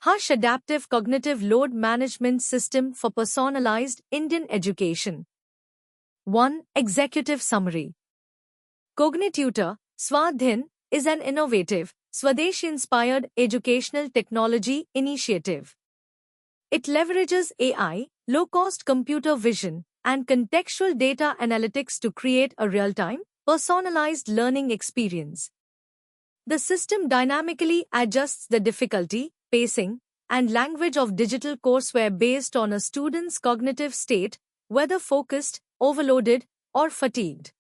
Hush Adaptive Cognitive Load Management System for Personalized Indian Education. 1. Executive Summary. Cognitutor, Swadhin, is an innovative, Swadeshi-inspired educational technology initiative. It leverages AI, low-cost computer vision, and contextual data analytics to create a real-time, personalized learning experience. The system dynamically adjusts the difficulty, pacing, and language of digital courseware based on a student's cognitive state, whether focused, overloaded, or fatigued.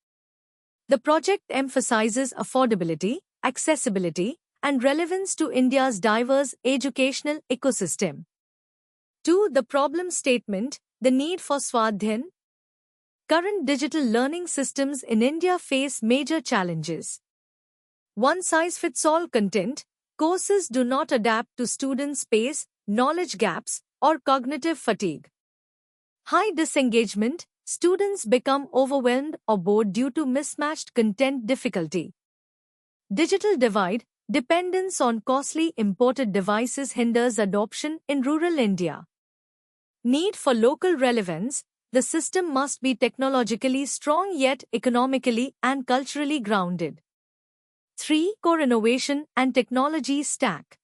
The project emphasizes affordability, accessibility, and relevance to India's diverse educational ecosystem. 2. The problem statement, the need for Swadhin. Current digital learning systems in India face major challenges. One-size-fits-all content, courses do not adapt to students' pace, knowledge gaps, or cognitive fatigue. High disengagement, students become overwhelmed or bored due to mismatched content difficulty. Digital divide, dependence on costly imported devices hinders adoption in rural India. Need for local relevance, the system must be technologically strong yet economically and culturally grounded. 3. Core Innovation and Technology Stack.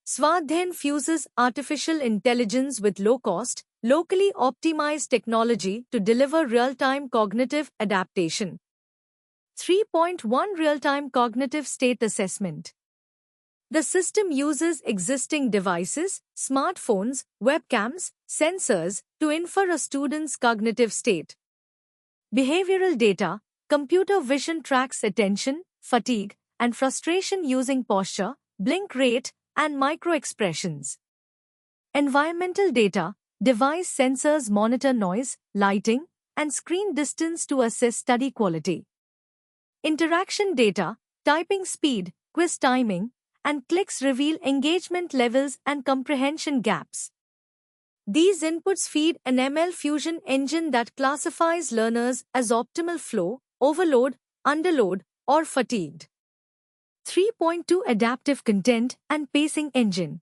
Swadhin fuses artificial intelligence with low-cost, locally optimized technology to deliver real-time cognitive adaptation. 3.1 Real-time Cognitive State Assessment. The system uses existing devices, smartphones, webcams, sensors, to infer a student's cognitive state. Behavioral data, computer vision tracks attention, fatigue, and frustration using posture, blink rate, and micro-expressions. Environmental data, device sensors monitor noise, lighting, and screen distance to assess study quality. Interaction data, typing speed, quiz timing, and clicks reveal engagement levels and comprehension gaps. These inputs feed an ML Fusion engine that classifies learners as optimal flow, overload, underload, or fatigued. 3.2 Adaptive Content and Pacing Engine.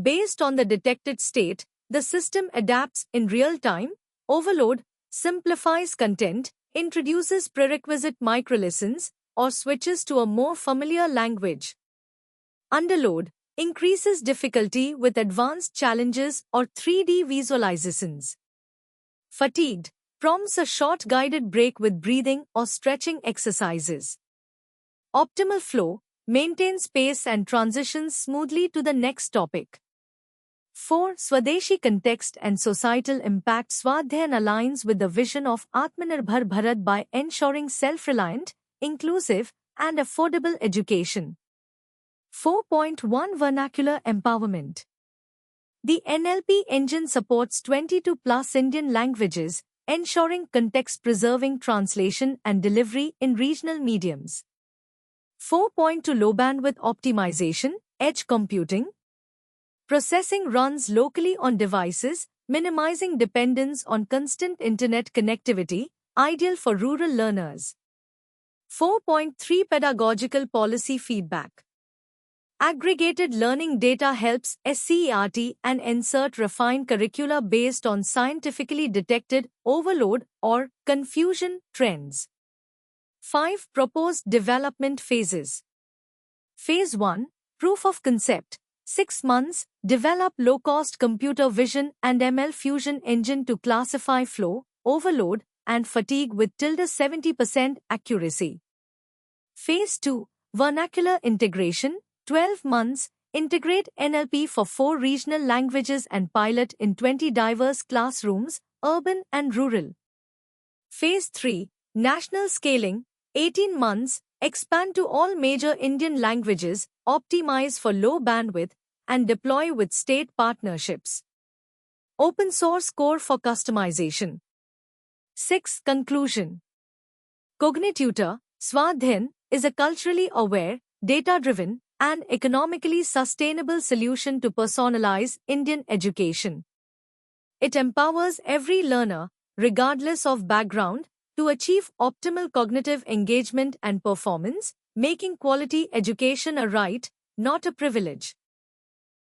Based on the detected state, the system adapts in real time, overload, simplifies content, introduces prerequisite microlessons, or switches to a more familiar language. Underload, increases difficulty with advanced challenges or 3D visualizations. Fatigued, prompts a short guided break with breathing or stretching exercises. Optimal flow, maintains pace and transitions smoothly to the next topic. 4. Swadeshi Context and Societal Impact. Swadhin aligns with the vision of Atmanirbhar Bharat by ensuring self-reliant, inclusive, and affordable education. 4.1 Vernacular Empowerment. The NLP engine supports 22+ Indian languages, ensuring context-preserving translation and delivery in regional mediums. 4.2 Low Bandwidth Optimization, Edge Computing. Processing runs locally on devices, minimizing dependence on constant internet connectivity, ideal for rural learners. 4.3 Pedagogical Policy Feedback. Aggregated learning data helps SCERT and NCERT refine curricula based on scientifically detected overload or confusion trends. 5. Proposed Development Phases. Phase 1, Proof of Concept. 6 months, develop low-cost computer vision and ML Fusion engine to classify flow, overload, and fatigue with ~70% accuracy. Phase 2, Vernacular Integration. 12 months, integrate NLP for 4 regional languages and pilot in 20 diverse classrooms, urban and rural. Phase 3, National Scaling. 18 months, expand to all major Indian languages, optimize for low bandwidth, and deploy with state partnerships. Open source core for customization. 6. Conclusion. Cognitutor, Swadhin, is a culturally aware, data-driven, and economically sustainable solution to personalize Indian education. It empowers every learner, regardless of background, to achieve optimal cognitive engagement and performance, making quality education a right, not a privilege.